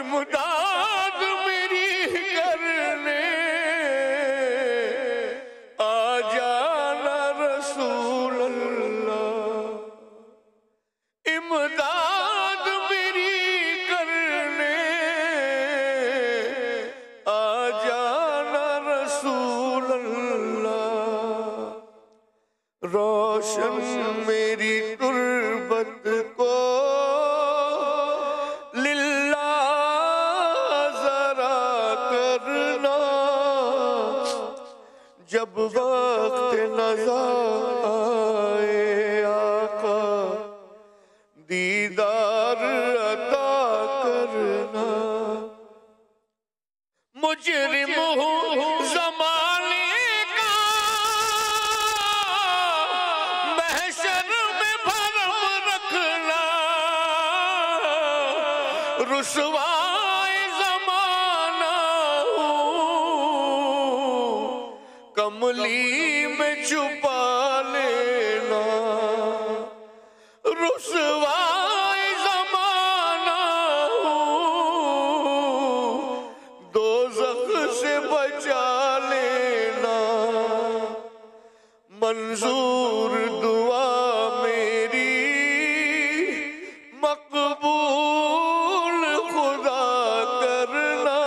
इमदाद मेरी करने आ जाना रसूल अल्लाह, इमदाद मेरी करने आ जाना रसूल अल्लाह। रोशन मेरी तुर्बत को जब वक्त नज़र आए आका दीदार अता करना। मुजरिम हूँ ज़माने का महशर में भरम रखना, रुसवाए ज़माना कमली में छुपा लेना, रुसवाए ज़माना दोज़ख से बचा लेना। मंजूर दुआ मेरी मकबूल खुदा करना,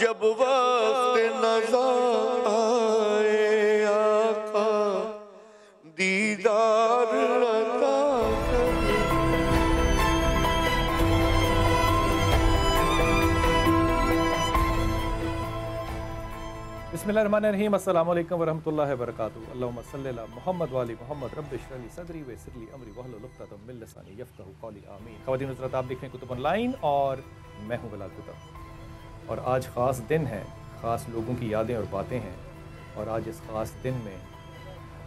जब वक्त नज़र आए आका दीदार अता करना। बिस्मिल्लाहिर्रहमानिर्रहीम, अस्सलामु अलैकुम वरहमतुल्लाहि वबरकातुहू। अल्लाहुम्मा सल्लि अला मुहम्मद व आलि मुहम्मद, रब्बि इश्रह ली सदरी व यस्सिर ली अमरी वहलुल उक़दतम मिन लिसानी यफ़क़हू क़ौली, आमीन। ख़वातीन हज़रात, आप देख रहे हैं कुतुब ऑनलाइन और मैं हूँ बिलाल कुतुब। और आज ख़ास दिन है, ख़ास लोगों की यादें और बातें हैं। और आज इस ख़ास दिन में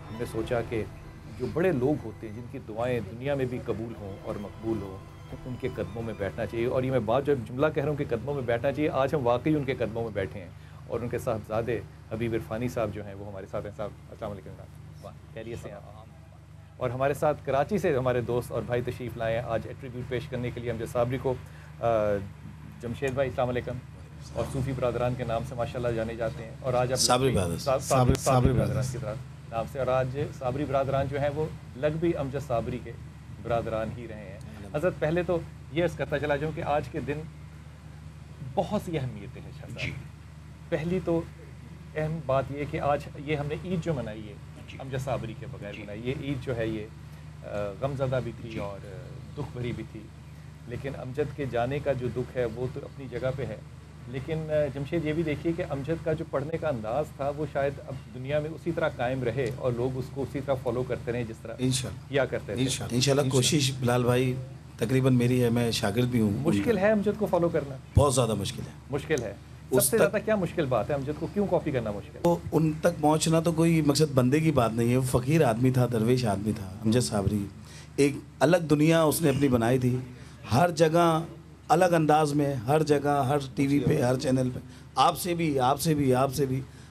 हमने सोचा कि जो बड़े लोग होते हैं जिनकी दुआएं दुनिया में भी कबूल हों और मकबूल हों, उनके कदमों में बैठना चाहिए। और ये मैं बात जब जुमला कह रहा हूँ कि कदमों में बैठना चाहिए, आज हम वाकई उनके कदमों में बैठे हैं। और उनके साहबजादे हबीब इरफानी साहब जो हैं वो हमारे साथ हैं। साहब अस्सलाम वालेकुम, खैरियत से हैं? और हमारे साथ कराची से हमारे दोस्त और भाई तशरीफ़ लाए हैं आज एट्रीब्यूट पेश करने के लिए अमजद साबरी को। जमशेद भाई अस्सलाम वालेकुम, और सूफ़ी बरदरान के नाम से माशाल्लाह जाने जाते हैं। और आज आप साबरी बरदरान की तरह नाम से, और आज साबरी बरदरान जो हैं वो लग भी अमजद साबरी के बरदरान ही रहे हैं। हज़रत पहले तो ये अर्ज़ करता चला जाऊँ कि आज के दिन बहुत सी अहमियतें हैं शायद। पहली तो अहम बात ये कि आज ये हमने ईद जो मनाई है अमजद साबरी के बगैर मनाई। ये ईद जो है ये गमज़दा भी थी और दुख भरी भी थी। लेकिन अमजद के जाने का जो दुख है वो तो अपनी जगह पे है। लेकिन जमशेद ये भी देखिए कि अमजद का जो पढ़ने का अंदाज़ था वो शायद अब दुनिया में उसी तरह कायम रहे और लोग उसको उसी तरह फॉलो करते रहे जिस तरह किया करते थे। इंशाल्लाह कोशिश बिलाल भाई तकरीबन मेरी है, मैं शागिर्द भी हूँ। मुश्किल है अमजद को फॉलो करना, बहुत ज़्यादा मुश्किल है। सबसे ज़्यादा क्या मुश्किल बात है अमजद को क्यों कॉपी करना मुश्किल? तो उन तक पहुँचना तो कोई मकसद बंदे की बात नहीं है। वो फ़कीर आदमी था, दरवेश आदमी था अमजद साबरी। एक अलग दुनिया उसने अपनी बनाई थी, हर जगह अलग अंदाज में, हर जगह, हर टीवी पे, हर चैनल पे, आपसे भी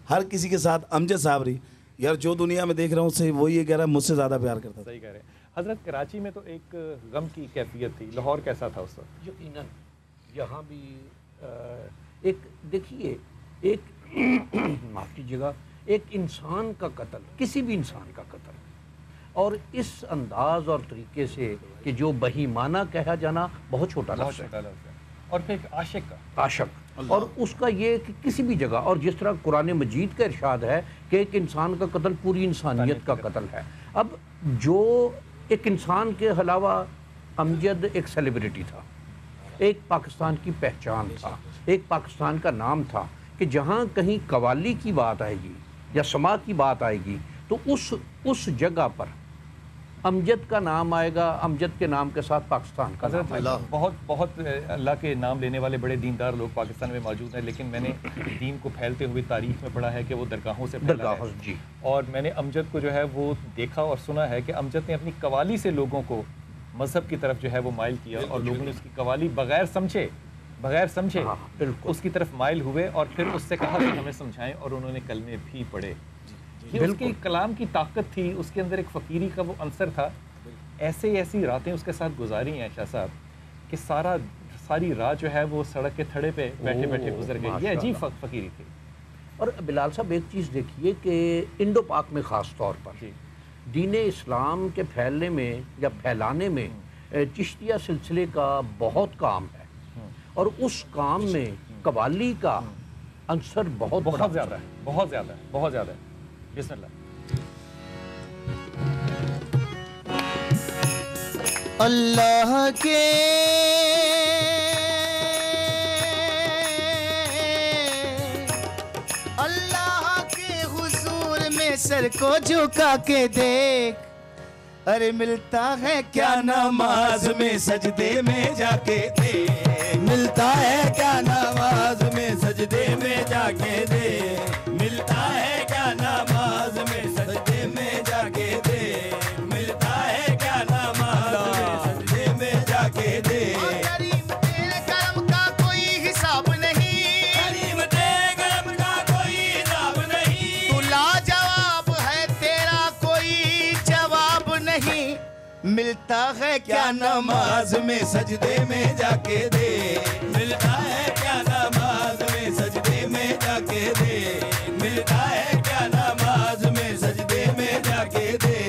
हर किसी के साथ अमजद साबरी यार जो दुनिया में देख रहा हूँ उससे वो ये कह रहा है मुझसे ज़्यादा प्यार करता था। सही कह रहे हैं हज़रत। कराची में तो एक गम की कैफियत थी, लाहौर कैसा था उस वक्त? यकीनन यहाँ भी एक देखिए, एक माफ़ कीजिएगा, एक इंसान का कत्ल, किसी भी इंसान का कत्ल, और इस अंदाज और तरीके से कि जो बहीमाना कहा जाना बहुत छोटा लफ्ज़ है। और फिर आशिक, और उसका ये कि किसी भी जगह, और जिस तरह कुरान मजीद का इरशाद है कि एक इंसान का कत्ल पूरी इंसानियत का कत्ल है। अब जो एक इंसान के अलावा अमजद एक सेलिब्रिटी था, एक पाकिस्तान की पहचान था, एक पाकिस्तान का नाम था कि जहाँ कहीं कवाली की बात आएगी या समा की बात आएगी तो उस जगह पर अमजद का नाम आएगा, अमजद के नाम के साथ पाकिस्तान का नाम आएगा। बहुत अल्लाह के नाम लेने वाले बड़े दीनदार लोग पाकिस्तान में मौजूद हैं, लेकिन मैंने दीन को फैलते हुए तारीख में पढ़ा है कि वो दरगाहों से फैला है। जी। और मैंने अमजद को जो है वो देखा और सुना है कि अमजद ने अपनी कवाली से लोगों को मज़हब की तरफ जो है वो माइल किया, और लोगों ने उसकी कवाली बगैर समझे उसकी तरफ माइल हुए और फिर उससे कहा कि हमें समझाएं, और उन्होंने कलमे भी पढ़े। उसकी कलाम की ताकत थी, उसके अंदर एक फ़कीरी का वो अंसर था। ऐसी रातें उसके साथ गुजारी हैं शाह साहब कि सारी रात जो है वो सड़क के थड़े पे बैठे बैठे गुजर गई। ये अजीब फकीरी थी। और बिलाल साहब एक चीज़ देखिए कि इंडो पाक में ख़ास तौर पर दीन इस्लाम के फैलने में या फैलाने में चिश्तिया सिलसिले का बहुत काम है, और उस काम में कव्वाली का अंसर बहुत ज़्यादा है, बहुत ज़्यादा है, बहुत ज़्यादा है। बिस्मिल्लाह। अल्लाह के हुजूर में सर को झुका के देख, अरे मिलता है क्या नमाज में सजदे में जाके दे, मिलता है क्या नमाज में सजदे में जाके दे, मिलता है क्या नमाज में सजदे में जाके दे, मिलता है क्या नमाज में सजदे में जाके दे। करीम तेरे करम का कोई हिसाब नहीं, करीम तेरे करम का कोई हिसाब नहीं, तू लाजवाब है तेरा कोई जवाब नहीं, मिलता है क्या नमाज में सजदे में जाके दे, मिलता है क्या नमाज में सजदे में जाके दे, मिलता है क्या नमाज में सजदे में जाके दे।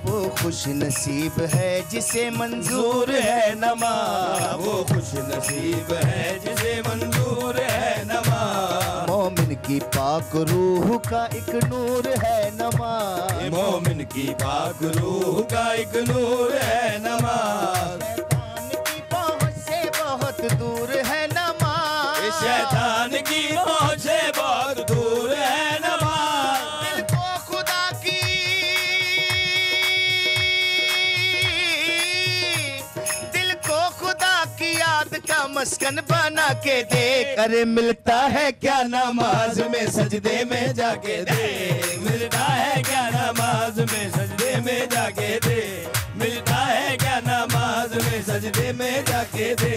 वो खुश नसीब है जिसे मंजूर है नमाज, वो खुश नसीब है जिसे मंजूर है नमाज, मोमिन की पाक रूह का एक नूर है नमाज, मोमिन की पाक रूह का एक नूर है नमाज, शैतान की पहुंच से बहुत दूर है नमाज, शैतान की पहुंच से बहुत दूर है नमाज, दिल को खुदा की याद का मस्कन बना के देख, अरे मिलता है क्या नमाज में सजदे में जाके दे, मिलता है क्या नमाज में सजदे में जाके दे, मिलता है क्या नमाज में सजदे में जाके दे,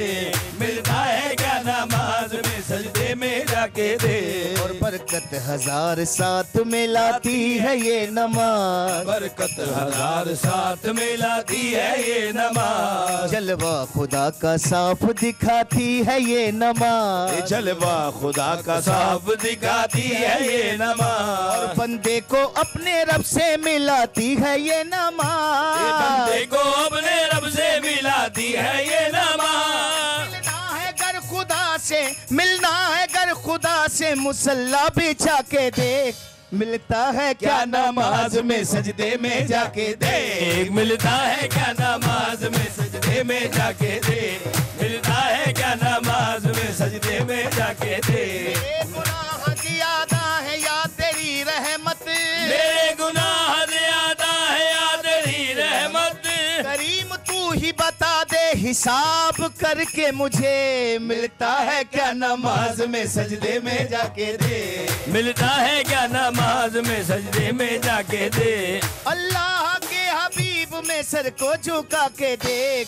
मिलता है क्या नमाज में सजदे में जाके दे। और बरकत हजार साथ में लाती है ये नमाज, बरकत हजार साथ में लाती है ये नमाज, जलवा खुदा का साफ दिखाती है ये नमाज, जलवा खुदा का साफ दिखाती है ये नमाज, और बंदे को अपने रब से मिलाती है ये नमाज, बंदे को अपने रब से मिलाती है ये नमाज, मिलना है गर खुदा से, मिलना है गर खुदा से मुसल्ला बिछा के देख, मिलता है क्या नमाज में सजदे में जाके देख, मिलता है क्या नमाज में सजदे में जाके देख, मिलता है क्या नमाज में सजदे में जाके देख। मेरे गुनाह ज्यादा है या तेरी रहमत, मेरे गुनाह ज्यादा है या तेरी रहमत, करीम तू ही बता दे हिसाब करके मुझे, मिलता है क्या नमाज में सजदे में जाके दे, मिलता है क्या नमाज में सजदे में जाके दे, अल्लाह के हबीब में सर को झुका के देख,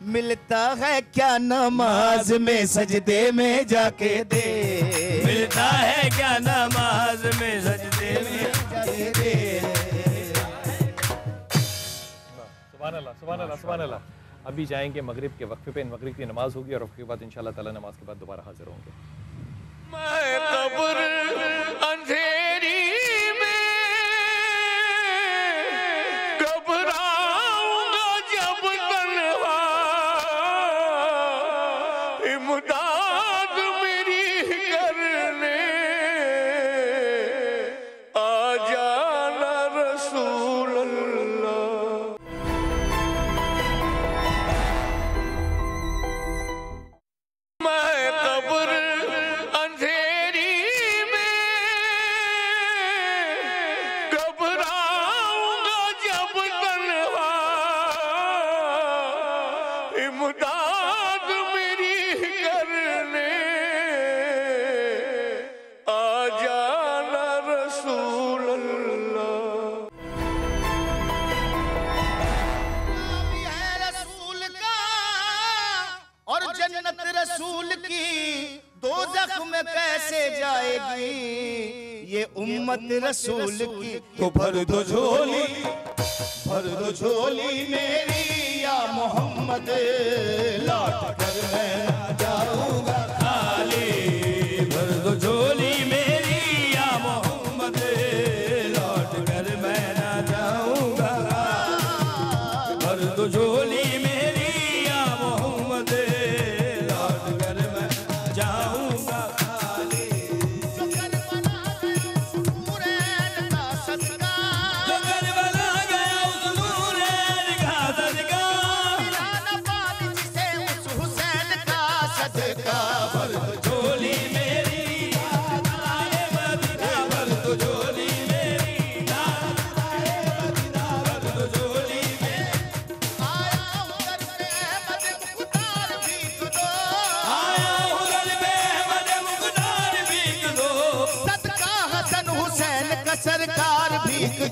मिलता है क्या नमाज में सजदे में जाके दे, मिलता है क्या नमाज में सजदे में जाके दे। सुभान अल्लाह, सुभान अल्लाह, सुभान अल्लाह। अभी जाएंगे मगरिब के वक्फे पे, मगरिब की नमाज होगी और उसके बाद इंशाल्लाह ताला नमाज के बाद दोबारा हाजिर होंगे। मैं कब्र अंधेरी में घबराऊंगा जब तन्हा, इमदाद मेरी करने आ जाना रसूल अल्लाह। मैं कब्र अंधेरी में घबराऊंगा जब तन्हा, इमदाद मेरी करने आ जाना रसूल अल्लाह। नाम है रसूल का और जन्नत रसूल की, दोज़ख में कैसे जाएगी ये उम्मत रसूल की, तो भर दो झोली, भर दो झोली मेरी या मोहम्मद, लौट कर मैं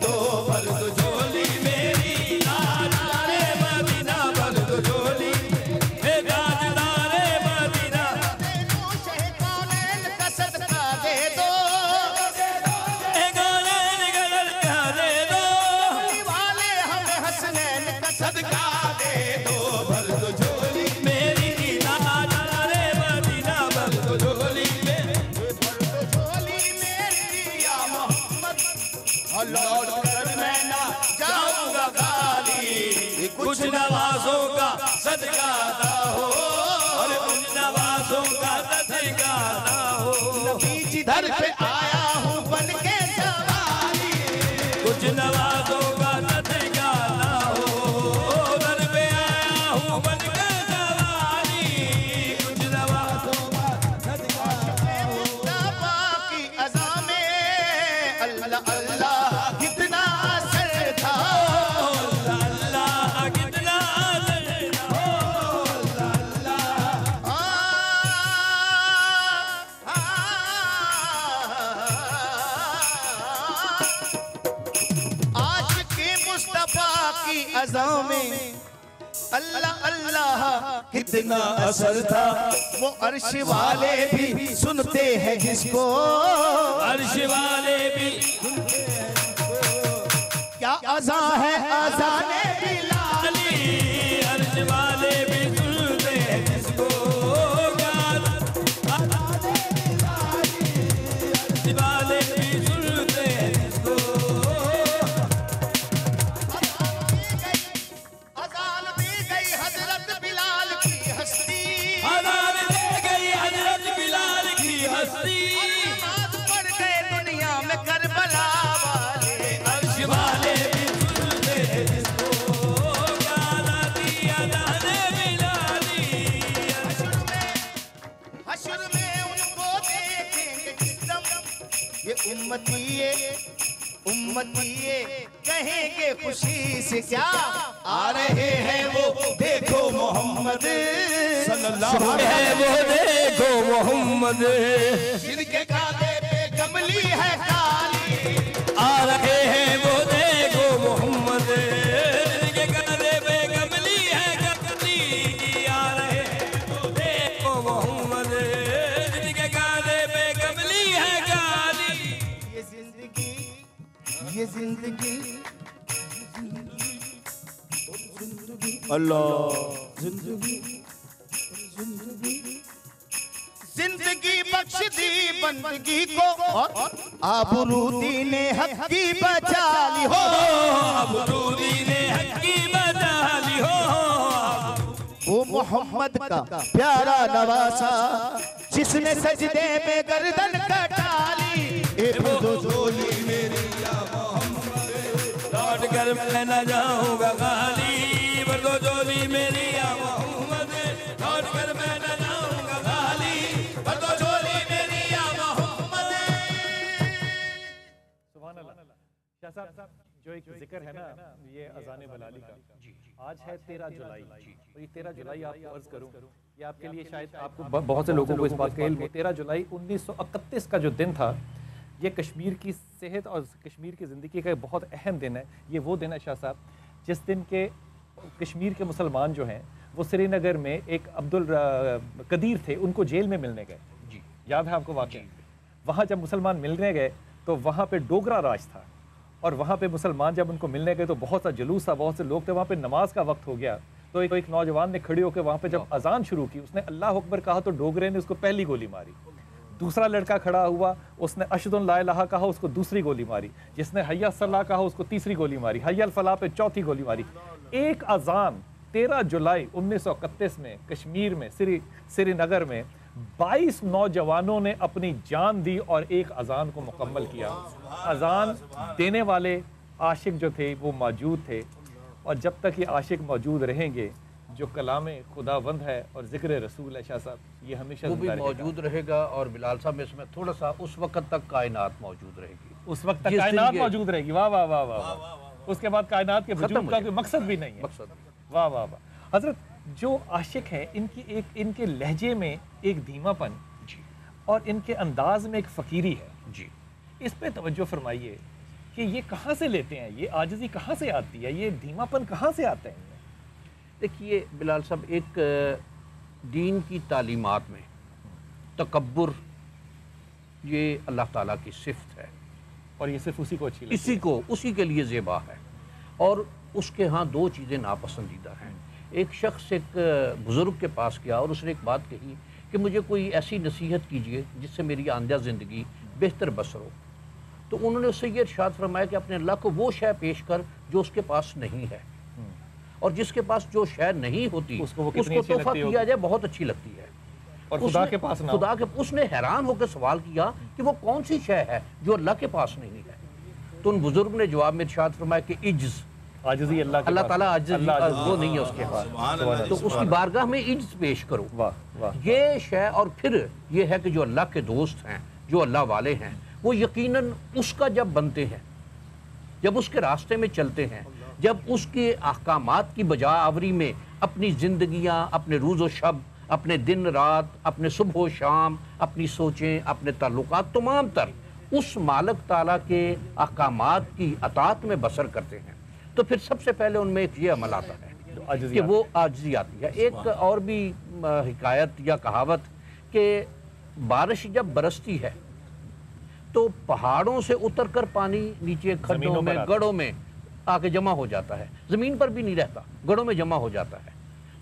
दो भर दो झोली मेरी ताजदारे मदीना भर दो झोली हे ताजदारे मदीना शहे कौनैन का सदका दे दो हे कौनैन का सदका दे दो वाले हमें हसनैन का सदका दे दो भर दो झोली मेरी ताजदारे मदीना भर दो झोली मेरी या मोहम्मद लौट कर मैं ना जाऊंगा खाली कुछ नवाजों का सदका दा हो और कुछ नवाजों का सदका दा हो दर पे आया हूँ बन के सवारी कुछ नवाजों का सदका दा हो दर पे आया हूँ बन के सवारी कुछ नवाजों का सदका दा हो की अज़ा में अल्लाह अल्लाह कितना असर था अल्लाह कितना असर था आशिक़े मुस्तफ़ा की अज़ा में अल्लाह अल्लाह कितना असर था वो अर्श वाले भी सुनते हैं जिसको अर्श वाले भी क्या अज़ा है अज़ाने बिलाली अर्श वाले भी सुनते हैं जिसको क्या अज़ाने बिलाली अर्श वाले भी सुनते हैं जिसको अज़ान दी गई हज़रत बिलाल की हस्ती अज़ान दी गई हज़रत बिलाल की हस्ती नमाज़ पढ़ गए दुनिया में करबला वाले अर्श वाले भी सुनते हैं जिसको क्या दादी अज़ाने बिलाली हश्र में उनको देखेंगे जिसम ये उम्मतिये कहेंगे खुशी से क्या आ रहे हैं वो देखो मोहम्मद सल्लल्लाहु अलैहि वो देखो मोहम्मद जिनके कांधे पे कमली है काली आ रहे हैं वो देखो मोहम्मद जिनके कांधे पे कमली है काली आ रहे हैं वो देखो मोहम्मद जिनके कांधे पे कमली है काली ये जिंदगी अल्लाह जिंदगी बख्श दी बंदगी को आबरूदी ने हक की बचा ली हो आबरूदी ने हक की बचा ली हो वो मोहम्मद का प्यारा नवासा जिसने सजदे में गर्दन कटा ली ए दो झोली मेरी या मोहम्मद लौट कर मैं न जाऊंगा खाली दो झोली मेरी या मोहम्मद लौट कर मैं न जाऊंगा खाली दो झोली मेरी या मोहम्मद सुभान अल्लाह। शाह साहब जो एक जिक्र है ना ये अज़ान बलाली का आज है 13 जुलाई और ये 13 जुलाई आपको अर्ज करूं ये आपके लिए शायद आपको बहुत से लोगों को इस बात का इल्म हो 13 जुलाई 1931 का जो दिन था ये कश्मीर की सेहत और कश्मीर की ज़िंदगी का एक बहुत अहम दिन है। ये वो दिन है शाह साहब जिस दिन के कश्मीर के मुसलमान जो हैं वो श्रीनगर में एक अब्दुल कदीर थे उनको जेल में मिलने गए जी याद है आपको वाक़या वहाँ जब मुसलमान मिलने गए तो वहाँ पे डोगरा राज था और वहाँ पे मुसलमान जब उनको मिलने गए तो बहुत सा जुलूस था बहुत से लोग थे वहाँ पे नमाज का वक्त हो गया तो एक नौजवान ने खड़े होकर वहाँ पे जब अजान शुरू की उसने अल्लाह अकबर कहा तो डोगरे ने उसको पहली गोली मारी दूसरा लड़का खड़ा हुआ उसने अशहदु ला इलाहा कहा उसको दूसरी गोली मारी जिसने हय्या सल्ला कहा उसको तीसरी गोली मारी हय्या फलाह पे चौथी गोली मारी एक अजान 13 जुलाई 1931 में कश्मीर में श्रीनगर में 22 नौजवानों ने अपनी जान दी और एक अजान को मुकम्मल किया। अजान देने वाले आशिक जो थे वो मौजूद थे और जब तक ये आशिक मौजूद रहेंगे जो कलाम खुदावंद है और ज़िक्र रसूल है शाह साहब ये हमेशा वो भी मौजूद रहेगा। और बिलाल साहब इसमें थोड़ा सा उस वक्त तक कायनात मौजूद रहेगी उस वक्त तक कायनात मौजूद रहेगी। वाह वाह वाह वाह उसके बाद कायनात के वजूद का कोई मकसद भी नहीं है। वाह वाह वाह हजरत जो आशिक हैं इनके लहजे में एक धीमापन जी और इनके अंदाज में एक फ़कीरी है जी। इस पे तवज्जो फरमाइए कि ये कहाँ से लेते हैं, ये आजिज़ी कहाँ से आती है, ये धीमापन कहाँ से आता है इनमें? देखिए बिलाल साहब, एक दीन की तालीमात में तकब्बुर ये अल्लाह ताला की सिफ़त है और ये सिर्फ उसी को अच्छी लगती है। उसी के लिए ज़ेबा है। और उसके यहाँ दो चीज़ें नापसंदीदा हैं। एक शख्स एक बुज़ुर्ग के पास गया और उसने एक बात कही कि मुझे कोई ऐसी नसीहत कीजिए जिससे मेरी आइंदा ज़िंदगी बेहतर बसर हो। तो उन्होंने उससे ये इरशाद फरमाया कि अपने अल्लाह को वो शय पेश कर जो उसके पास नहीं है, और जिसके पास जो शय नहीं होती उसको तोहफा किया जाए, बहुत अच्छी लगती है। और खुदा के पास ना हो। उसने हैरान होकर सवाल किया कि वो कौन सी शय है जो अल्लाह के पास नहीं है। तो उन बुजुर्ग ने जवाब में इरशाद फरमाया कि इज्ज, आजिज़ी अल्लाह ताला वो नहीं है उसके पास, तो उसकी बारगाह में इज्ज पेश करो। वाह वाह। ये शय, और फिर ये है कि जो अल्लाह के दोस्त हैं, जो अल्लाह वाले हैं, वो यकीनन उसका जब बनते हैं, जब उसके रास्ते में चलते हैं, जब उसके अहकामात की बजा आवरी में अपनी ज़िंदगियाँ, अपने रोज़ व शब, अपने दिन रात, अपने सुबह व शाम, अपनी सोचें, अपने ताल्लुकात तमाम तर उस मालिक ताला के अहकामात की अतात में बसर करते हैं, तो फिर सबसे पहले उनमें एक ये अमल आता है कि वो आजिज़ी आती है। एक और भी हिकायत या कहावत कि बारिश जब बरसती है तो पहाड़ों से उतर कर पानी नीचे खड्डों में, गढ़ों में आके जमा हो जाता है, ज़मीन पर भी नहीं रहता, गढ़ों में जमा हो जाता है।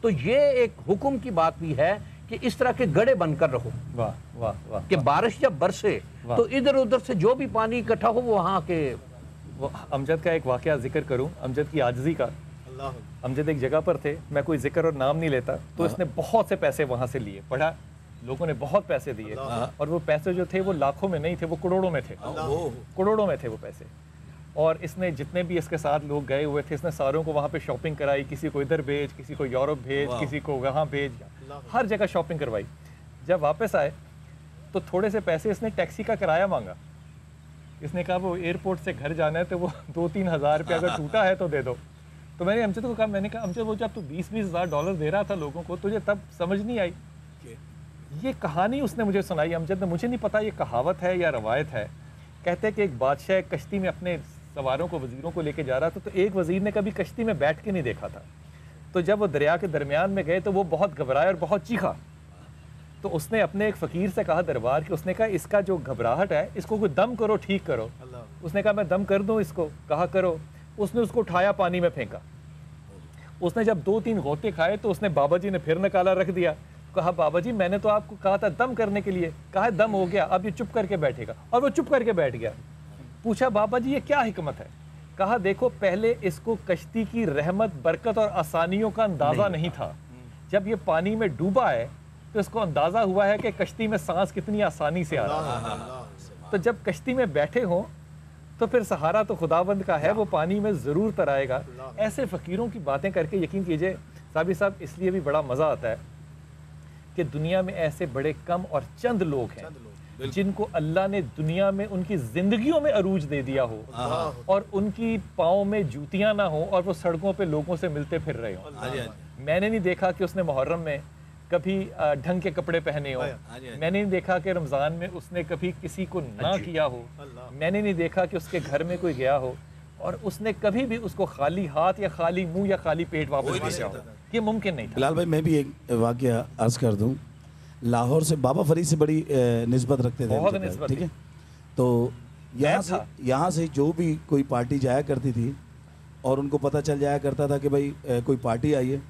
तो ये एक हुक्म की बात भी है कि इस तरह के गढ़े बनकर रहो। वाह वाह वाह। कि बारिश जब बरसे तो इधर उधर से जो भी पानी इकट्ठा हो वो वहाँ के। अमजद का एक वाक़या जिक्र करूँ, अमजद की आजिज़ी का। अमजद एक जगह पर थे, मैं कोई जिक्र और नाम नहीं लेता, तो इसने बहुत से पैसे वहाँ से लिए, पढ़ा, लोगों ने बहुत पैसे दिए, और वो पैसे जो थे वो लाखों में नहीं थे, वो करोड़ों में थे, करोड़ों में थे वो पैसे। और इसने जितने भी इसके साथ लोग गए हुए थे, इसने सारों को वहाँ पे शॉपिंग कराई, किसी को इधर भेज, किसी को यूरोप भेज, किसी को वहाँ भेज, हर जगह शॉपिंग करवाई। जब वापस आए तो थोड़े से पैसे इसने टैक्सी का किराया मांगा। इसने कहा वो एयरपोर्ट से घर जाना है तो वो 2-3 हज़ार रुपये अगर टूटा है तो दे दो। तो मैंने अमजद को कहा, मैंने कहा अमजद वो जब तू 20-20 हज़ार डॉलर दे रहा था लोगों को, तुझे तब समझ नहीं आई? ये कहानी उसने मुझे सुनाई अमजद ने, मुझे नहीं पता ये कहावत है या रवायत है। कहते हैं कि एक बादशाह कश्ती में अपने सवारों को, वज़ीरों को लेके जा रहा था, तो एक वज़ीर ने कभी कश्ती में बैठ के नहीं देखा था। तो जब वो दरिया के दरमियान में गए तो वो बहुत घबराया और बहुत चीखा। तो उसने अपने एक फ़कीर से कहा दरबार के, उसने कहा इसका जो घबराहट है इसको कोई दम करो, ठीक करो। उसने कहा मैं दम कर दूँ इसको? कहा करो। उसने उसको उठाया, पानी में फेंका। उसने जब 2-3 गोते खाए तो उसने बाबा जी ने फिर निकाला, रख दिया। कहा बाबा जी मैंने तो आपको कहा था दम करने के लिए, कहा दम हो गया, अब ये चुप करके बैठेगा। और वो चुप करके बैठ गया। पूछा बाबा जी ये क्या हिकमत है? कहा देखो पहले इसको कश्ती की रहमत, बरकत और आसानियों का अंदाज़ा नहीं था। जब ये पानी में डूबा है तो इसको अंदाज़ा हुआ है कि कश्ती में सांस कितनी आसानी से आ रहा है। तो जब कश्ती में बैठे हों तो फिर सहारा तो खुदाबंद का है, वो पानी में ज़रूर तराएगा। ऐसे फ़कीरों की बातें करके यकीन कीजिए साबिर साहब, इसलिए भी बड़ा मज़ा आता है कि दुनिया में ऐसे बड़े कम और चंद लोग हैं जिनको अल्लाह ने दुनिया में उनकी ज़िंदगियों में अरूज दे दिया हो, और उनकी पाँव में जूतियाँ ना हो और वो सड़कों पे लोगों से मिलते फिर रहे हों। मैंने नहीं देखा कि उसने मुहर्रम में कभी ढंग के कपड़े पहने हो, मैंने नहीं देखा कि रमज़ान में उसने कभी किसी को ना किया हो, मैंने नहीं देखा कि उसके घर में कोई गया हो और उसने कभी भी उसको खाली हाथ या खाली मुंह या खाली पेट वापस भेजा हो। ये मुमकिन नहीं था। बिलाल भाई मैं भी एक वाक़या अर्ज़ कर दूं, लाहौर से बाबा फरीद से बड़ी निस्बत रखते थे, बहुत निस्बत, ठीक है। तो यहाँ से जो भी कोई पार्टी जाया करती थी और उनको पता चल जाया करता था कि भाई कोई पार्टी आई है,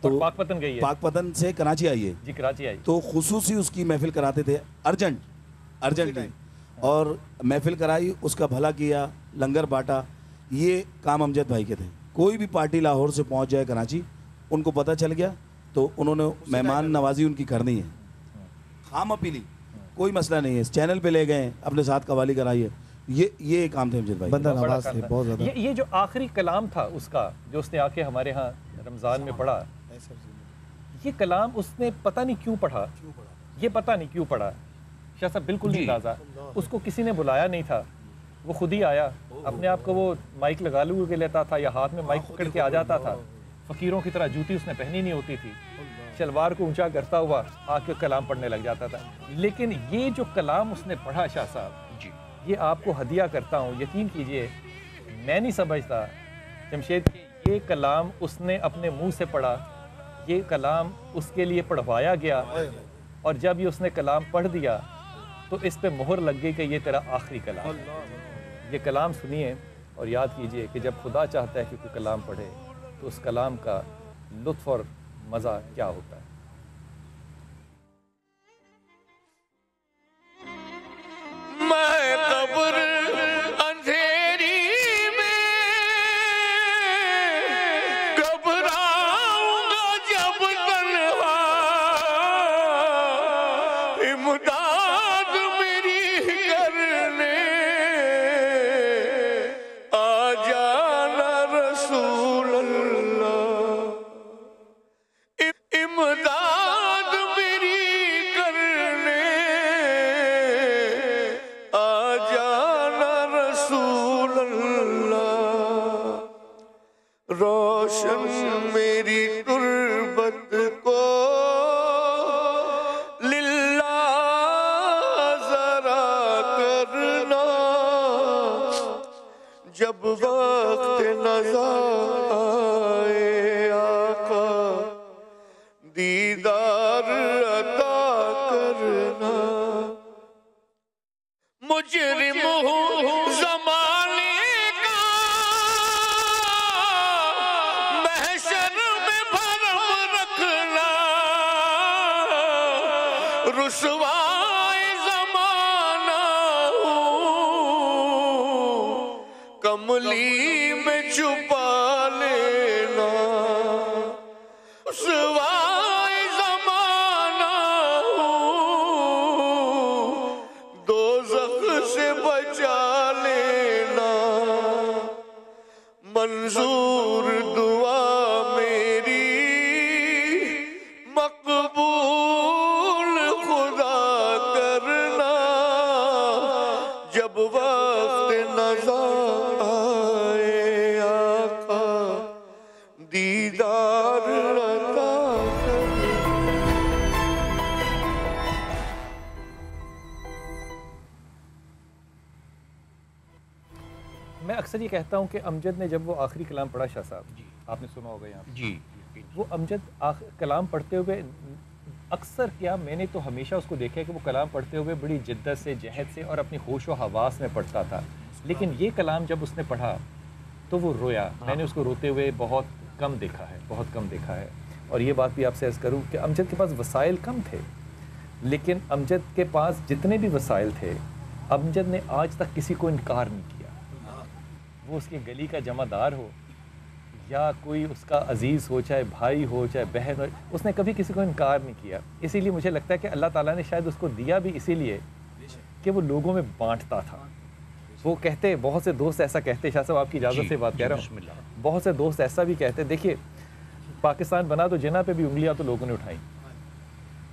तो पाकपतन गई है, पाकपतन से कराची आई है जी, कराची आई, तो खुसूसी उसकी महफिल कराते थे, अर्जेंटली, और महफिल कराई, उसका भला किया, लंगर बांटा। ये काम अमजद भाई के थे। कोई भी पार्टी लाहौर से पहुंच जाए कराची, उनको पता चल गया तो उन्होंने मेहमान नवाजी उनकी करनी है, खाम अपीली, कोई मसला नहीं है, चैनल पे ले गए, अपने साथ कवाली कराई है। ये काम थे अमजद भाई, बंदा नवाज थे बहुत ज़्यादा। ये जो आखिरी कलाम था उसका, जो उसने आके हमारे यहाँ रमज़ान में पढ़ा, ये कलाम उसने पता नहीं क्यों पढ़ा, ये पता नहीं क्यों पढ़ा, शाह साहब बिल्कुल नहीं अंदाज़ा। उसको किसी ने बुलाया नहीं था, वो खुद ही आया, अपने आप को वो माइक लगा लू के लेता था या हाथ में माइक पकड़ के आ जाता था। फ़कीरों की तरह जूती उसने पहनी नहीं होती थी, शलवार को ऊंचा करता हुआ आके कलाम पढ़ने लग जाता था। लेकिन ये जो कलाम उसने पढ़ा शाह साहब जी, ये आपको हदिया करता हूँ। यकीन कीजिए मैं नहीं समझता जमशेद कि ये कलाम उसने अपने मुंह से पढ़ा, ये कलाम उसके लिए पढ़वाया गया, और जब ये उसने कलाम पढ़ दिया तो इस पे मोहर लग गई कि ये तेरा आखिरी कलाम है। ये कलाम सुनिए और याद कीजिए कि जब खुदा चाहता है कि कोई कलाम पढ़े तो उस कलाम का लुत्फ़ और मज़ा क्या होता है। मैं कब्र अंधेरी में घबराऊंगा जब तन्हा, इमदाद मेरी करने आ जाना रसूल अल्लाह, इमदाद मेरी करने आ जाना रसूल अल्लाह, रोशन मेरी तुर्बत को लिल्लाह जरा करना, जब वक्त नज़र आए आका दीदार अता करना। मुजरिम हूँ ज़माने का, महशर में भरम रखना, रुसवाए ज़माना हूँ, कमली में छुपा लेना, रुसवाए ज़माना हूँ, दोज़ख से बचा लेना, मंजूर दुआ मेरी मकबूल खुदा करना, जब वक्त नज़र आए आका दीदार अता करना। मैं अक्सर ये कहता हूँ कि अमजद ने जब वो आखिरी कलाम पढ़ा, शाह साहब जी आपने सुना होगा यहाँ पे, जी वो अमजद कलाम पढ़ते हुए अक्सर क्या मैंने तो हमेशा उसको देखा है कि वो कलाम पढ़ते हुए बड़ी जिद्दत से, जहद से और अपनी होश व हवास में पढ़ता था। लेकिन ये कलाम जब उसने पढ़ा तो वो रोया। मैंने उसको रोते हुए बहुत कम देखा है, बहुत कम देखा है। और ये बात भी आपसे अर्ज़ करूँ कि अमजद के पास वसाइल कम थे, लेकिन अमजद के पास जितने भी वसाइल थे अमजद ने आज तक किसी को इनकार नहीं किया। वो उसके गली का जमादार हो या कोई उसका अजीज़ हो, चाहे भाई हो चाहे बहन हो, उसने कभी किसी को इनकार नहीं किया। इसीलिए मुझे लगता है कि अल्लाह ताला ने शायद उसको दिया भी इसीलिए कि वो लोगों में बांटता था। वो कहते, बहुत से दोस्त ऐसा कहते, शाह साहब आपकी इजाज़त से बात कह रहा हूँ, बहुत से दोस्त ऐसा भी कहते, देखिए पाकिस्तान बना तो जिना पे भी उंगलियाँ तो लोगों ने उठाई।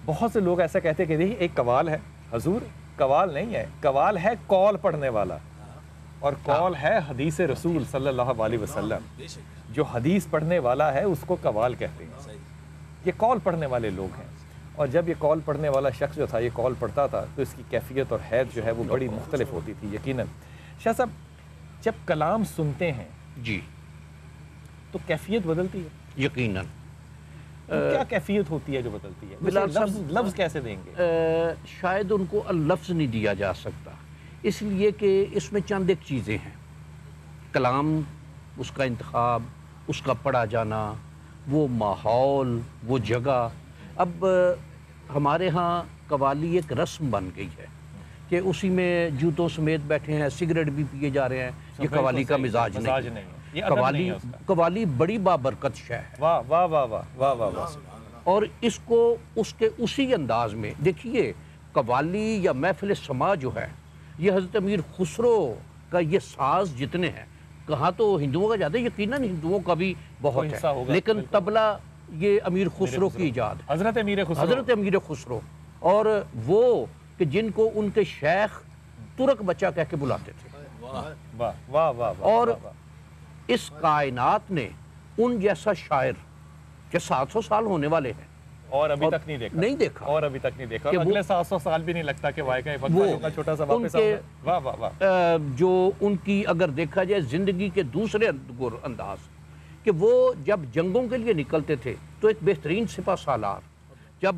बहुत से लोग ऐसा कहते कि देखिए एक कवाल है, हजूर कवाल नहीं है, कवाल है कौल पढ़ने वाला, और कौल है हदीस रसूल सल्लल्लाहु अलैहि वसल्लम। जो हदीस पढ़ने वाला है उसको कवाल कहते हैं। ये कौल पढ़ने वाले लोग हैं। और जब ये कौल पढ़ने वाला शख्स जो था ये कौल पढ़ता था तो इसकी कैफियत और हैत जो है वो बड़ी मुख्तलिफ होती थी। यकीनन शाह साहब जब कलाम सुनते हैं जी तो कैफियत बदलती है, यकीनन। तो क्या कैफियत होती है जो बदलती है? बिलाल लफ्ज़ साहब, लफ्ज़ कैसे देंगे? शायद उनको लफ्ज़ नहीं दिया जा सकता, इसलिए कि इसमें चंद एक चीज़ें हैं। कलाम, उसका इंतखाब, उसका पढ़ा जाना, वो माहौल, वो जगह। अब हमारे यहाँ कवाली एक रस्म बन गई है कि उसी में जूतों समेत बैठे हैं, सिगरेट भी पिए जा रहे हैं। ये कवाली का मिजाज नहीं है। ये अदब कवाली नहीं है उसका। कवाली बड़ी बाबरकत शय है। वाह वाह वाह वाह वाह वाह वाह। और इसको उसके उसी अंदाज में देखिए, कवाली या महफिल समा जो है, ये हज़रत अमीर खुसरो का ये साज जितने हैं, कहाँ तो हिंदुओं का ज़्यादा, यकीनन हिंदुओं का भी बहुत है, लेकिन तबला ये अमीर खुसरो की ईजाद, हज़रत अमीर खुसरो। और वो कि जिनको उनके शेख तुर्क बच्चा कह के बुलाते थे। वाह वाह वाह। और इस कायनात ने उन जैसा शायर, जो 700 साल होने वाले हैं और अभी तक नहीं देखा और अभी तक नहीं देखा और अगले 700 साल भी नहीं लगता कि वाक़ई वक्त छोटा सा वापस वाह वाह वाह जो उनकी अगर देखा जाए जिंदगी के दूसरे अंदाज कि वो जब जंगों के लिए निकलते थे तो एक बेहतरीन सिपा सालार, जब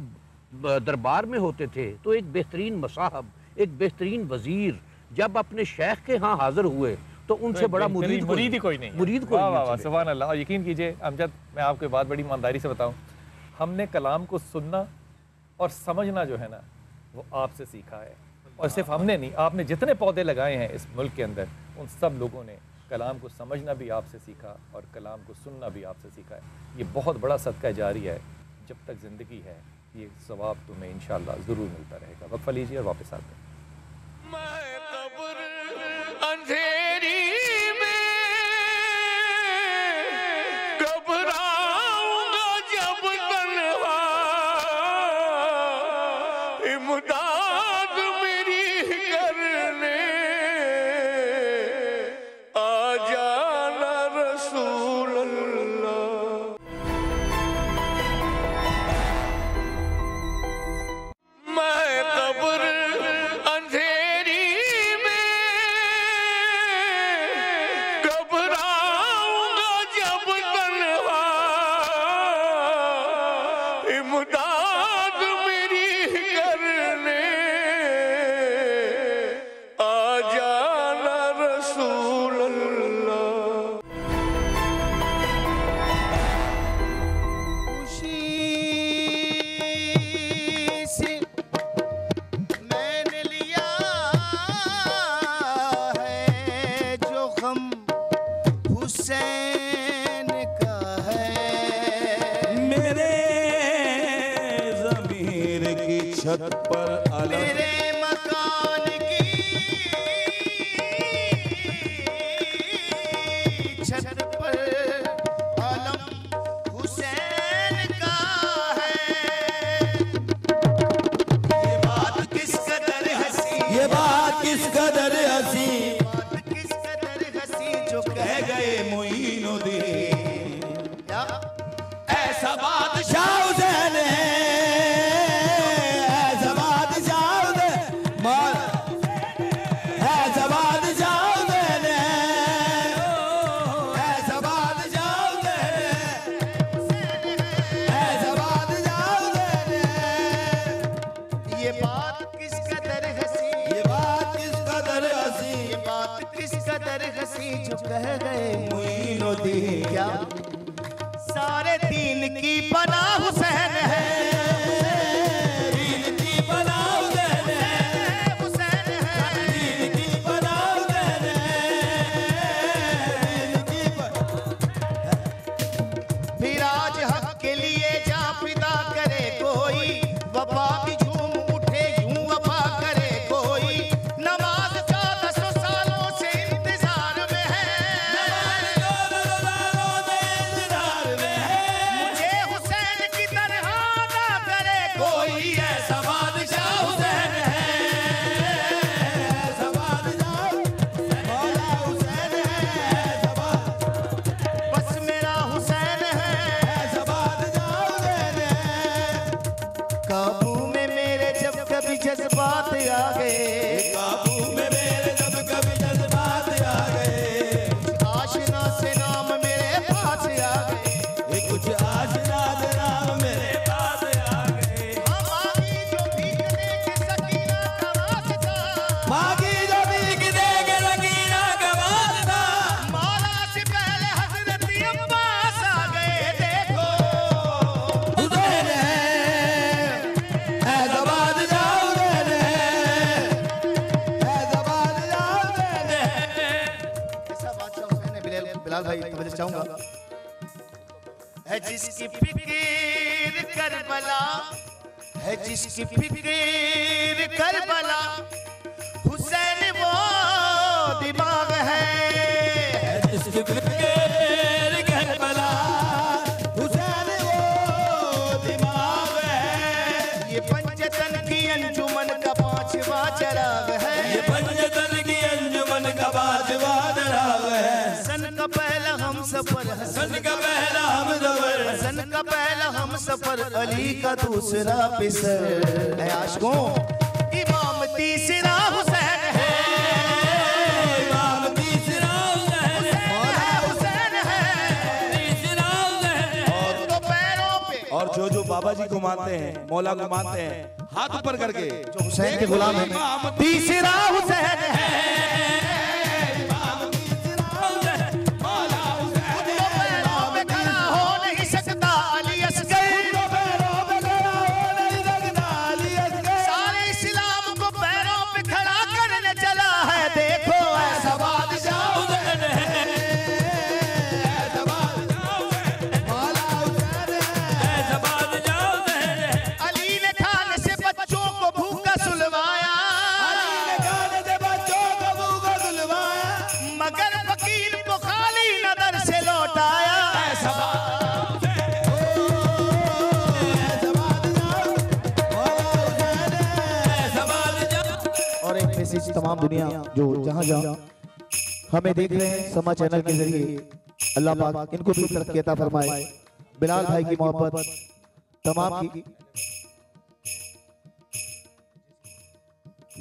दरबार में होते थे तो एक बेहतरीन मसाहब, एक बेहतरीन वजीर, जब अपने शेख के यहाँ हाजिर हुए तो उनसे बड़ा मुरीद ही कोई नहीं। मुरीद कोई नहीं। सुभान अल्लाह। और यकीन कीजिए अमजद, मैं आपको एक बात बड़ी ईमानदारी से बताऊं, हमने कलाम को सुनना और समझना जो है ना वो आपसे सीखा है। और सिर्फ हमने नहीं, आपने जितने पौधे लगाए हैं इस मुल्क के अंदर उन सब लोगों ने कलाम को समझना भी आपसे सीखा और कलाम को सुनना भी आपसे सीखा है। ये बहुत बड़ा सदका जारी है। जब तक ज़िंदगी है ये सवाब तुम्हें इंशाअल्लाह ज़रूर मिलता रहेगा। वक्फा लीजिए और वापस आते हैं। छत पर मेरे मकान की छत पर आलम हुसैन का है। ये बात किस कदर हंसी, ये बात किस कदर हंसी, बात किस कदर हंसी जो कह गए मोइनुद्दीन। ऐसा बादशाह हुसैन है, जो कह गए मोइनुद्दीन। क्या सारे दीन की पनाह हुसैन है, दीन की पनाह हुसैन है, हुसैन है, दीन की पनाह हुसैन है। फिर आज हक के लिए जा फिदा करे कोई, वफा की झूम उठे यूं वफा करे कोई। नमाज 1400 सालों से इंतजार में है, मुझे हुसैन की तरह ना करे कोई। ऐसा बादशाह हुसैन है, ऐसा बादशाह मौला हुसैन है, बस मेरा हुसैन है, ऐसा बादशाह हुसैन है। काबू में मेरे जब कभी जज्बात आ गए, काबू में मेरे जब कभी जज्बात आ गए, आशिना से नाम मेरे पास आ गए, कुछ आशिना से नाम मेरे पास आ गए। मांगी जो भीख दे के सकीना का वास्ता, मांगी जो भीख दे के सकीना का वास्ता, मौला से पहले हजरत अब्बास आ गए। देखो हुसैन है, ऐसा बादशाह हुसैन है, ऐसा बादशाह हुसैन है। ऐसा बादशाह हुसैन है। बिलाल भाई तवज्जो चाहूंगा, है जिसकी फिक्र करबला, है जिसकी फिक्र करबला, हुसैन वो दिमाग है, जिसकी फिक्र करबला, हुसैन वो दिमाग है। ये पंचतन की अंजुमन का 5वां चराग है, ये पंचतन की अंजुमन का 5वां चराग है। सन का पहला हम सफर, सन का पहला हम सफर, सन का पहला हम सफर अली का दूसरा पिसर है आशिकों इमाम तीसरा हुसैन है इमाम तीसरा हुसैन है तीसरा और तो पैरों पे और जो बाबा जी को मानते हैं, मौला को मानते हैं, हाथ ऊपर करके जो हुसैन के गुलाम है तीसरा हुसैन है तमाम दुनिया जो जहां जहां हमें देख रहे हैं समा चैनल के जरिए, अल्लाह पाक इनको भी तरक्की अता फरमाए। बिलाल भाई की मोहब्बत तमाम की।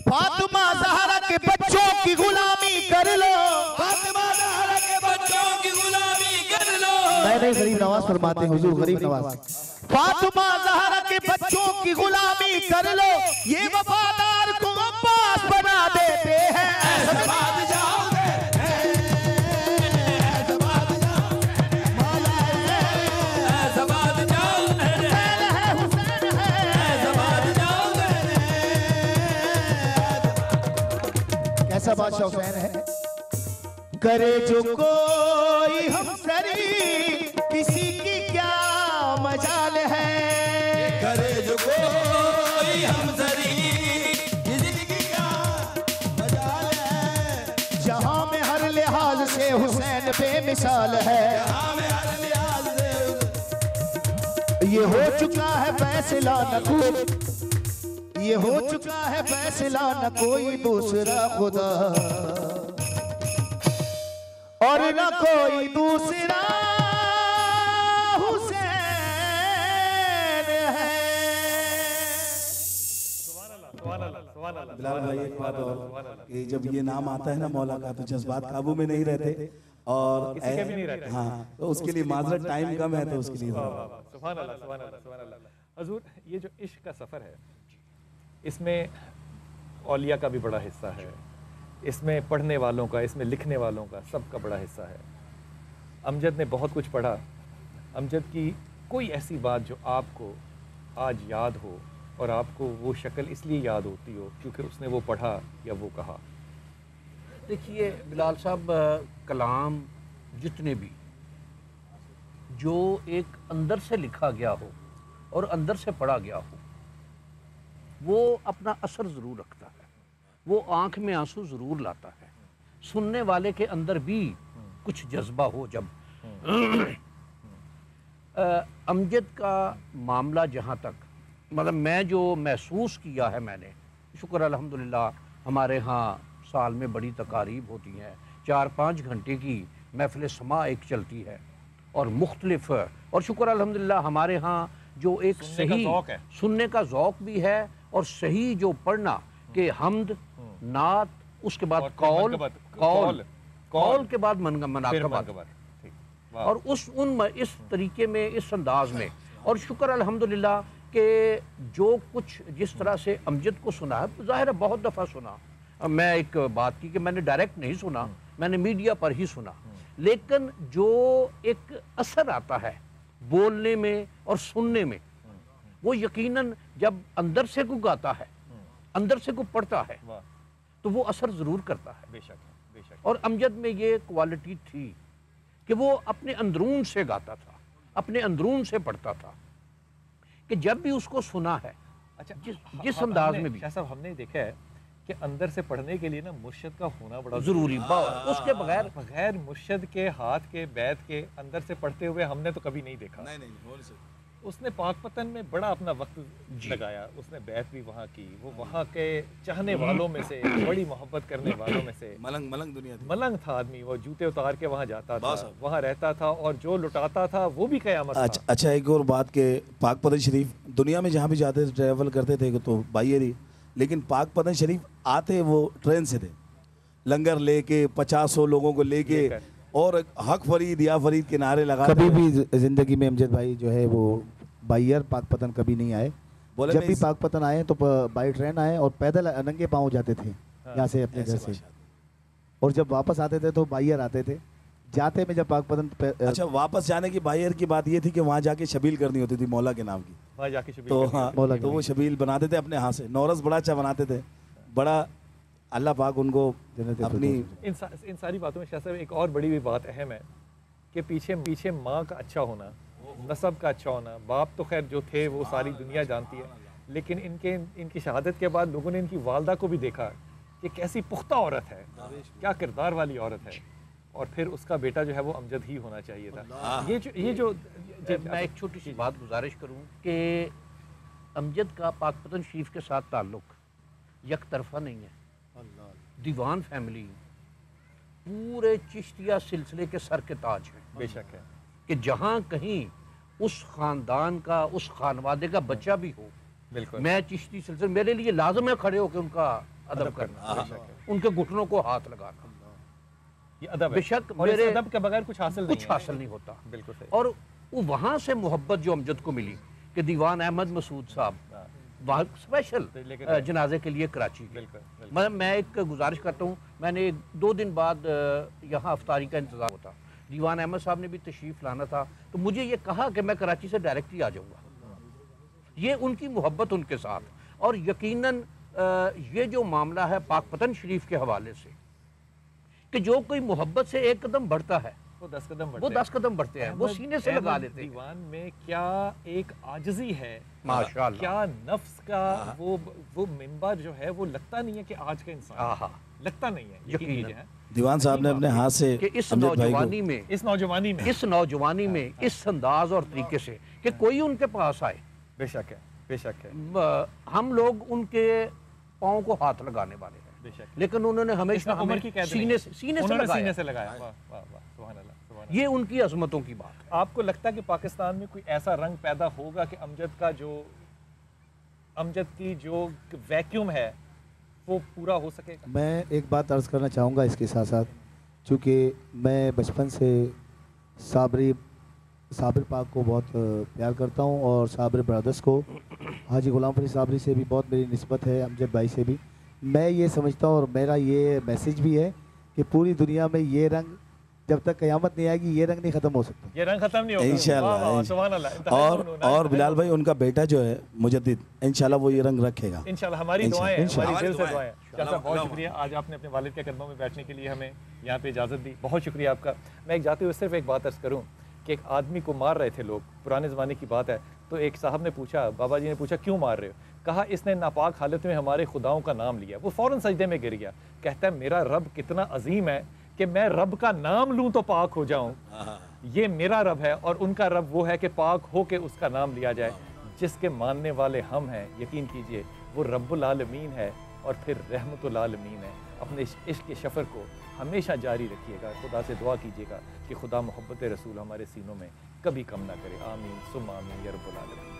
फातिमा ज़हरा के बच्चों की गुलामी कर लो, फातिमा ज़हरा के बच्चों की गुलामी कर लो। नहीं गरीब नवाज फरमाते हैं हुजूर, गरीब नवाज। फातिमा ज़हरा के बच्चों की गुलामी कर लो, ये वफादार को अब्बास बना देते हैं। कैसा बादशाह हुसैन है। करे जो कोई हमसरी किसी की क्या मजाल है, करे जो कोई हमसरी किसी की क्या मजाल है। जहां में हर लिहाज से हुसैन बेमिसाल है, जहां में हर लिहाज से ये हो चुका है फैसला न कोई, ये हो चुका है फैसला न कोई दूसरा खुदा और न कोई दूसरा हुसैन है। बिलाल भाई एक बात और कि जब ये नाम आता है ना मौला का तो जज्बात काबू में नहीं रहते और किसी के भी नहीं रहते। हाँ तो उसके लिए माजरत टाइम कम है तो उसके लिए सुभान अल्लाह सुभान अल्लाह सुभान अल्लाह। हुजूर ये जो इश्क का सफ़र है इसमें औलिया का भी बड़ा हिस्सा है, इसमें पढ़ने वालों का, इसमें लिखने वालों का, सबका बड़ा हिस्सा है। अमजद ने बहुत कुछ पढ़ा। अमजद की कोई ऐसी बात जो आपको आज याद हो और आपको वो शक्ल इसलिए याद होती हो क्योंकि उसने वो पढ़ा या वो कहा? देखिए बिलाल साहब, कलाम जितने भी जो एक अंदर से लिखा गया हो और अंदर से पढ़ा गया हो वो अपना असर ज़रूर रखता है, वो आँख में आंसू ज़रूर लाता है। सुनने वाले के अंदर भी कुछ जज्बा हो जब अमजद का मामला जहाँ तक मतलब मैं जो महसूस किया है मैंने, शुक्र अल्हम्दुलिल्लाह हमारे यहाँ साल में बड़ी तकारीब होती हैं, 4-5 घंटे की महफ़िल समा एक चलती है और मुख्तलिफ, और शुक्र अल्हम्दुलिल्लाह हमारे यहाँ जो एक सही सुनने का ज़ौक़ भी है और सही जो पढ़ना के हमद नात, उसके बाद कौल के बाद मनाक़बत और इस तरीके में, इस अंदाज में। और शुक्र अल्हम्दुलिल्लाह के जो कुछ जिस तरह से अमजद को सुना है, ज़ाहिर है बहुत दफ़ा सुना। मैं एक बात की कि मैंने डायरेक्ट नहीं सुना, मैंने मीडिया पर ही सुना, लेकिन जो एक असर आता है बोलने में और सुनने में, वो यकीनन जब अंदर से कोई गाता है, अंदर से कोई पढ़ता है तो वो असर ज़रूर करता है। बेशक बेशक। और अमजद में ये क्वालिटी थी कि वो अपने अंदरून से गाता था, अपने अंदरून से पढ़ता था, कि जब भी उसको सुना है, अच्छा जिस अंदाज में भी। साहब हमने देखा है कि अंदर से पढ़ने के लिए ना मुर्शद का होना बड़ा ज़रूरी, उसके बगैर मुर्शद के हाथ के बैत के अंदर से पढ़ते हुए हमने तो कभी नहीं देखा। उसने पाकपतन में बड़ा अपना वक्त लगाया, उसने बैत भी वहाँ की, वो वहाँ के चाहने वालों में से, बड़ी मोहब्बत करने वालों में से मलंग दुनिया थी। मलंग था आदमी। वो जूते उतार के वहाँ जाता था, वहाँ रहता था, और जो लुटाता था वो भी कयामत था। अच्छा, एक और बात के पाकपतन शरीफ दुनिया में जहाँ भी जाते थे, ट्रैवल करते थे तो बाहर ही, लेकिन पाकपतन शरीफ आते वो ट्रेन से थे, लंगर लेके 50-100 लोगों को लेके, और हक फरीद या फरीद के नारे लगा। कभी भी जिंदगी में अमजद भाई जो है वो बाई पाकपतन कभी नहीं आए। जब भी पाकपतन आए तो बाई ट्रेन आए और पैदल नंगे पाँव जाते थे यहाँ से अपने घर से, और जब वापस आते थे तो बाइयर आते थे। जाते में जब पाकपतन अच्छा, वापस जाने की बाइयर की बात ये थी कि वहाँ जाके शबील करनी होती थी मौला के नाम की, वहाँ जाके शबील तो हाँ, तो वो शबील बनाते थे अपने हाथ से। नौरस बड़ा अच्छा बनाते थे, बड़ा अल्लाह पाक उनको अपनी। इन सारी बातों में शाह साहब एक और बड़ी भी बात अहम है कि पीछे माँ का अच्छा होना, नसब का अच्छा होना। बाप तो खैर जो थे वो सारी दुनिया जानती है, लेकिन इनकी शहादत के बाद लोगों ने इनकी वालदा को भी देखा कि कैसी पुख्ता औरत है, क्या किरदार वाली औरत है, और फिर उसका बेटा जो है वो अमजद ही होना चाहिए था। ये जो मैं एक छोटी सी बात गुजारिश करूँ कि अमजद का पाकपतन शरीफ के साथ ताल्लुक यक तरफा नहीं है। दीवान फैमिली पूरे चिश्तिया सिलसिले के सर के ताज हैं। बेशक है कि जहाँ कहीं उस ख़ानदान का, उस खानवादे का बच्चा भी हो, बिल्कुल, मैं चिश्ती सिलसिले, मेरे लिए लाजम है खड़े होकर उनका अदब करना, उनके घुटनों को हाथ लगाना। ये अदब है। बेशक और मेरे अदब के बगैर कुछ हासिल नहीं होता। बिल्कुल सही। और वो वहाँ से मोहब्बत जो अमजद को मिली कि दीवान अहमद मसूद साहब वहाँ स्पेशल जनाजे के लिए कराची गए। मैं एक गुजारिश करता हूँ, मैंने 2 दिन बाद यहाँ अफ्तारी का इंतज़ार होता, दीवान अहमद साहब ने भी तशरीफ़ लाना था, तो मुझे ये कहा कि मैं कराची से डायरेक्ट ही आ जाऊँगा। ये उनकी मोहब्बत उनके साथ, और यकीनन ये जो मामला है पाकपतन शरीफ के हवाले से कि जो कोई मोहब्बत से एक कदम बढ़ता है वो 10 कदम बढ़ते हैं, वो सीने से लगा लेते हैं। दीवान में क्या एक आजिज़ी है माशाअल्लाह, क्या नफ्स का वो मिंबर जो है वो लगता नहीं है कि आज का इंसान, लगता नहीं है। यकीन है दीवान साहब ने अपने हाथ से कि इस नौजवानी में इस अंदाज और तरीके से कि कोई उनके पास आए, बेशक है हम लोग उनके पाँव को हाथ लगाने वाले हैं, लेकिन उन्होंने हमेशा उम्र की सीने से लगाया। सुभान अल्लाह। ये उनकी अजमतों की बात है। आपको लगता है कि पाकिस्तान में कोई ऐसा रंग पैदा होगा कि अमजद की जो वैक्यूम है वो पूरा हो सकेगा? मैं एक बात अर्ज़ करना चाहूँगा इसके साथ साथ, चूँकि मैं बचपन से साबिर पाक को बहुत प्यार करता हूँ, और साबिर ब्रदर्स को, हाजी गुलाम फरीद साबरी से भी बहुत मेरी निस्बत है, अमजद भाई से भी। मैं ये समझता हूँ और मेरा ये मैसेज भी है कि पूरी दुनिया में ये रंग जब तक क़यामत नहीं आएगी ये रंग नहीं ख़त्म हो सकता। ये रंग ख़त्म नहीं होगा इंशाल्लाह। सुभान अल्लाह। और बिलाल भाई उनका बेटा जो है मुजद्दिद, इंशाल्लाह वो ये रंग रखेगा इंशाल्लाह। हमारी दुआएं हैं, हमारी दिल से दुआएं हैं। बहुत शुक्रिया, आज आपने अपने वालिद के कदमों में बैठने के लिए हमें यहाँ पे इजाज़त दी, बहुत शुक्रिया आपका। मैं एक जाते हुए सिर्फ एक बात अर्ज़ करूँ कि एक आदमी को मार रहे थे लोग, पुराने ज़माने की बात है, तो एक साहब ने पूछा, बाबा जी ने पूछा क्यों मार रहे हो? कहा इसने नापाक हालत में हमारे खुदाओं का नाम लिया। वो फ़ौरन सजदे में गिर गया, कहता है मेरा रब कितना अजीम है कि मैं रब का नाम लूँ तो पाक हो जाऊँ। ये मेरा रब है और उनका रब वो है कि पाक हो के उसका नाम लिया जाए। जिसके मानने वाले हम हैं, यकीन कीजिए वो रब्बुल आलमीन है और फिर रहमतुल आलमीन है। अपने इश्क के सफ़र को हमेशा जारी रखिएगा। खुदा से दुआ कीजिएगा कि खुदा मोहब्बत रसूल हमारे सीनों में कभी कम ना करे। आमीन सुम्मा आमीन या रब्बुल आलमीन।